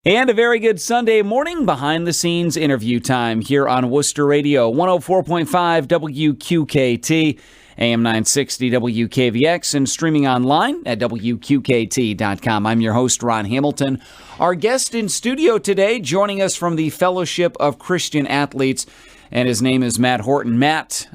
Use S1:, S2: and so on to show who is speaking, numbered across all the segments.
S1: And a very good Sunday morning behind-the-scenes interview time here on Worcester Radio, 104.5 WQKT, AM 960 WKVX, and streaming online at WQKT.com. I'm your host, Ron Hamilton. Our guest in studio today, joining us from the Fellowship of Christian Athletes, and his name is Matt Horton. Matt,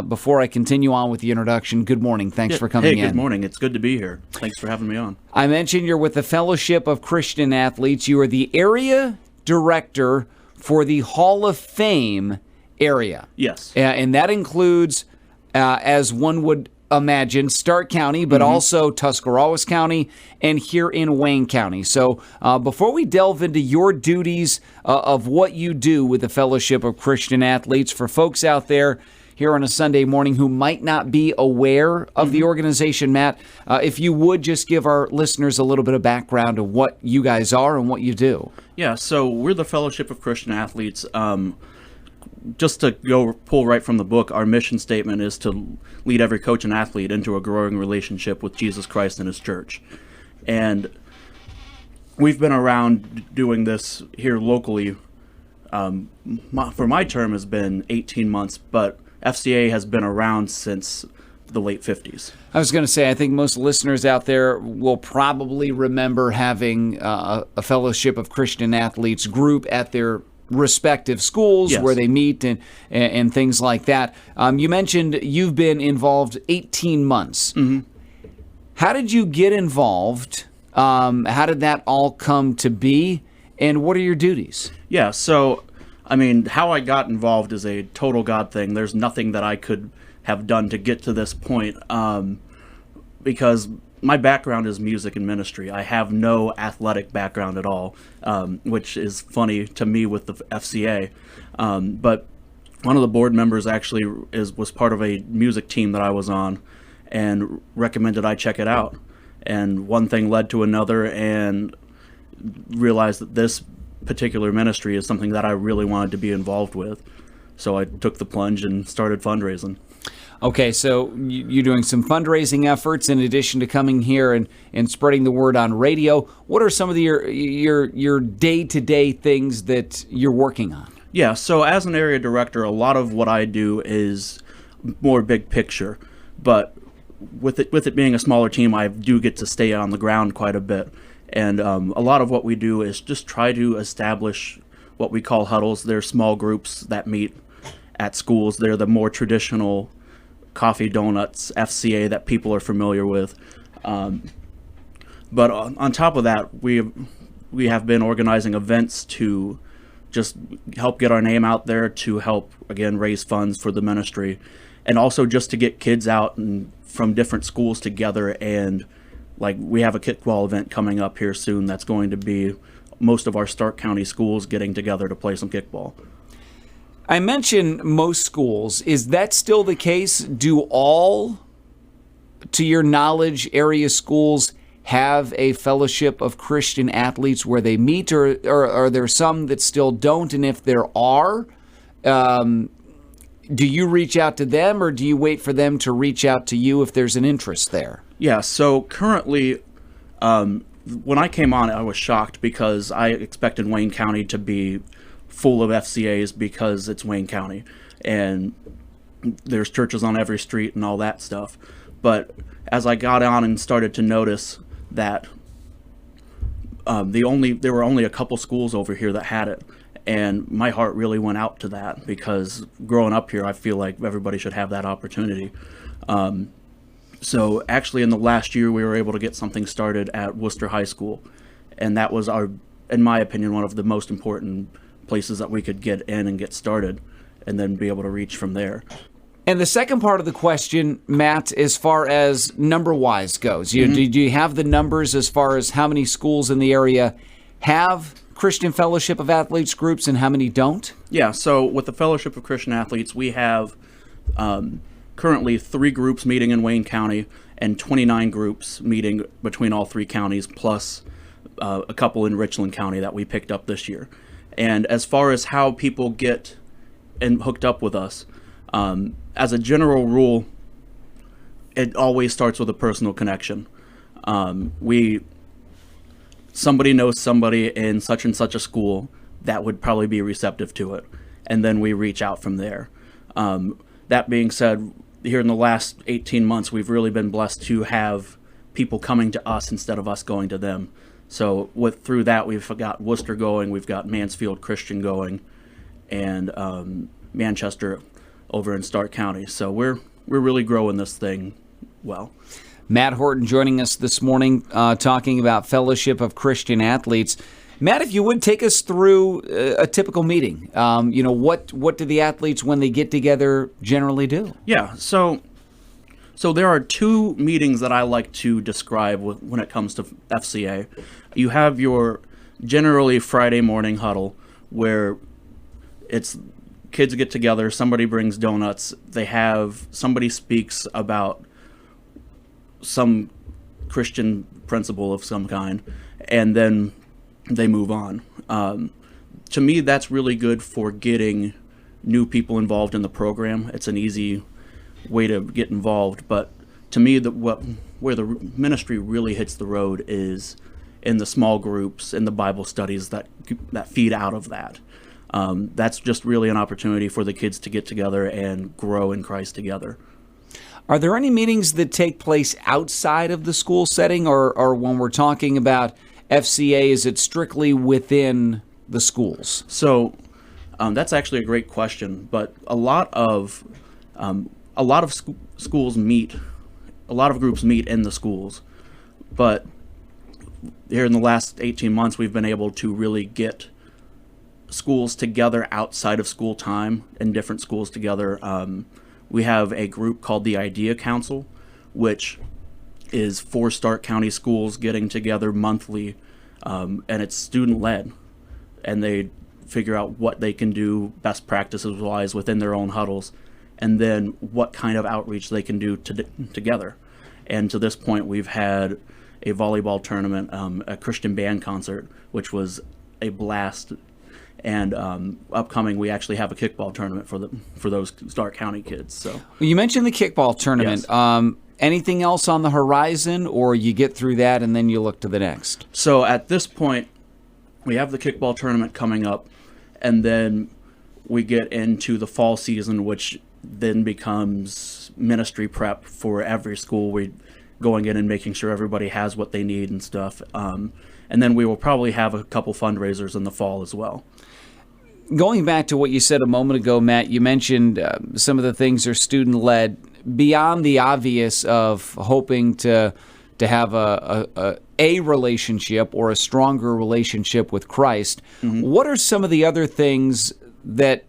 S1: before I continue on with the introduction, good morning. Thanks for coming in.
S2: Hey, good morning. It's good to be here. Thanks for having me on.
S1: I mentioned you're with the Fellowship of Christian Athletes. You are the area director for the Hall of Fame area.
S2: Yes.
S1: And that includes, as one would imagine, Stark County, but also Tuscarawas County and here in Wayne County. So before we delve into your duties of what you do with the Fellowship of Christian Athletes, for folks out there here on a Sunday morning who might not be aware of the organization, Matt, if you would just give our listeners a little bit of background of what you guys are and what you do.
S2: Yeah, so we're the Fellowship of Christian Athletes. Just to pull right from the book, our mission statement is to lead every coach and athlete into a growing relationship with Jesus Christ and His church. And we've been around doing this here locally. For my term has been 18 months, but FCA has been around since the late 50s.
S1: I was going to say, I think most listeners out there will probably remember having a Fellowship of Christian Athletes group at their respective schools. Yes. Where they meet and things like that. You mentioned you've been involved 18 months. How did you get involved? How did that all come to be? And what are your duties?
S2: Yeah, so, I mean, how I got involved is a total God thing. There's nothing that I could have done to get to this point because my background is music and ministry. I have no athletic background at all, which is funny to me with the FCA. But one of the board members actually was part of a music team that I was on and recommended I check it out. And one thing led to another and realized that this particular ministry is something that I really wanted to be involved with. So I took the plunge and started fundraising.
S1: Okay, so you're doing some fundraising efforts in addition to coming here and spreading the word on radio. What are some of your day-to-day things that you're working on?
S2: Yeah, so as an area director, a lot of what I do is more big picture. But with it being a smaller team, I do get to stay on the ground quite a bit. And a lot of what we do is just try to establish what we call huddles. They're small groups that meet at schools. They're the more traditional coffee, donuts, FCA that people are familiar with. But on top of that, we have been organizing events to just help get our name out there, to help, again, raise funds for the ministry, and also just to get kids out and from different schools together. And like, we have a kickball event coming up here soon that's going to be most of our Stark County schools getting together to play some kickball.
S1: I mentioned most schools. Is that still the case? Do all, to your knowledge, area schools have a Fellowship of Christian Athletes where they meet, or are there some that still don't? And if there are, do you reach out to them, or do you wait for them to reach out to you if there's an interest there?
S2: Yeah, so currently, when I came on, I was shocked because I expected Wayne County to be full of FCAs because it's Wayne County and there's churches on every street and all that stuff. But as I got on and started to notice that there were only a couple schools over here that had it, and my heart really went out to that because growing up here, I feel like everybody should have that opportunity. So actually in the last year, we were able to get something started at Worcester High School, and that was in my opinion, one of the most important places that we could get in and get started and then be able to reach from there.
S1: And the second part of the question, Matt, as far as number-wise goes, do you have the numbers as far as how many schools in the area have Christian Fellowship of Athletes groups and how many don't?
S2: Yeah, so with the Fellowship of Christian Athletes, we have currently 3 groups meeting in Wayne County and 29 groups meeting between all 3 counties, plus a couple in Richland County that we picked up this year. And as far as how people get hooked up with us, as a general rule, it always starts with a personal connection. somebody knows somebody in such and such a school that would probably be receptive to it. And then we reach out from there. That being said, here in the last 18 months, we've really been blessed to have people coming to us instead of us going to them. So through that, we've got Worcester going, we've got Mansfield Christian going, and Manchester over in Stark County. So we're really growing this thing well.
S1: Matt Horton joining us this morning, talking about Fellowship of Christian Athletes. Matt, if you would take us through a typical meeting. What do the athletes, when they get together, generally do?
S2: Yeah, so there are two meetings that I like to describe when it comes to FCA. You have your generally Friday morning huddle where it's kids get together, somebody brings donuts, somebody speaks about some Christian principle of some kind, and then they move on. To me, that's really good for getting new people involved in the program. It's an easy way to get involved, but to me, where the ministry really hits the road is in the small groups, in the Bible studies that feed out of that. That's just really an opportunity for the kids to get together and grow in Christ together.
S1: Are there any meetings that take place outside of the school setting, or when we're talking about FCA, is it strictly within the schools?
S2: So that's actually a great question, but a lot of schools meet, a lot of groups meet in the schools, but here in the last 18 months, we've been able to really get schools together outside of school time and different schools together. We have a group called the Idea Council, which is 4 Stark County schools getting together monthly, and it's student-led, and they figure out what they can do best practices-wise within their own huddles, and then what kind of outreach they can do together. And to this point, we've had a volleyball tournament, a Christian band concert, which was a blast. And upcoming, we actually have a kickball tournament for those Stark County kids. So
S1: well, you mentioned the kickball tournament. Yes. Anything else on the horizon, or you get through that and then you look to the next?
S2: So at this point, we have the kickball tournament coming up, and then we get into the fall season, which then becomes ministry prep for every school. We're going in and making sure everybody has what they need and stuff. And then we will probably have a couple fundraisers in the fall as well.
S1: Going back to what you said a moment ago, Matt, you mentioned some of the things are student-led. Beyond the obvious of hoping to have a relationship or a stronger relationship with Christ, what are some of the other things that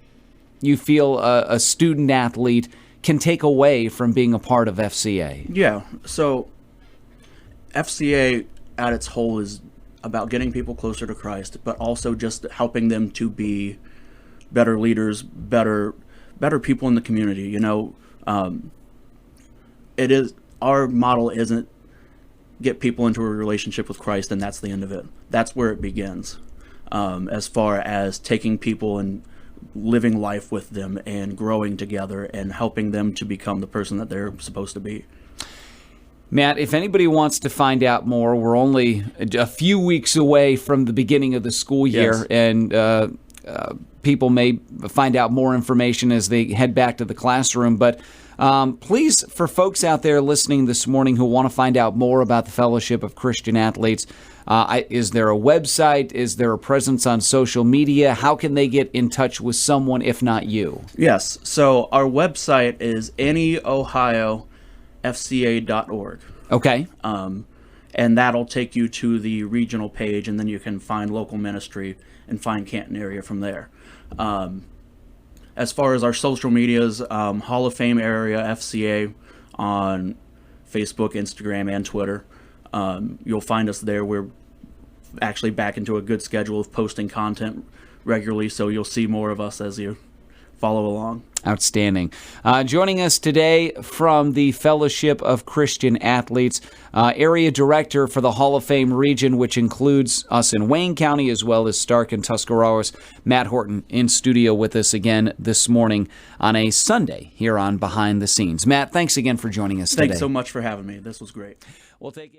S1: you feel a student-athlete can take away from being a part of FCA?
S2: Yeah, so FCA at its whole is about getting people closer to Christ, but also just helping them to be better leaders, better people in the community. It is, our model isn't get people into a relationship with Christ and that's the end of it. That's where it begins, as far as taking people and living life with them and growing together and helping them to become the person that they're supposed to be.
S1: Matt, if anybody wants to find out more, we're only a few weeks away from the beginning of the school year, and people may find out more information as they head back to the classroom. But please, for folks out there listening this morning who want to find out more about the Fellowship of Christian Athletes, is there a website? Is there a presence on social media? How can they get in touch with someone if not you?
S2: Yes, so our website is anyohiofca.org.
S1: Okay.
S2: And that'll take you to the regional page, and then you can find local ministry and find Canton area from there. As far as our social medias, Hall of Fame area FCA on Facebook, Instagram, and Twitter. You'll find us there. We're actually back into a good schedule of posting content regularly, so you'll see more of us as you follow along.
S1: Outstanding. Joining us today from the Fellowship of Christian Athletes, Area Director for the Hall of Fame region, which includes us in Wayne County as well as Stark and Tuscarawas, Matt Horton in studio with us again this morning on a Sunday here on Behind the Scenes. Matt, thanks again for joining us today.
S2: Thanks so much for having me. This was great.
S1: We'll take it.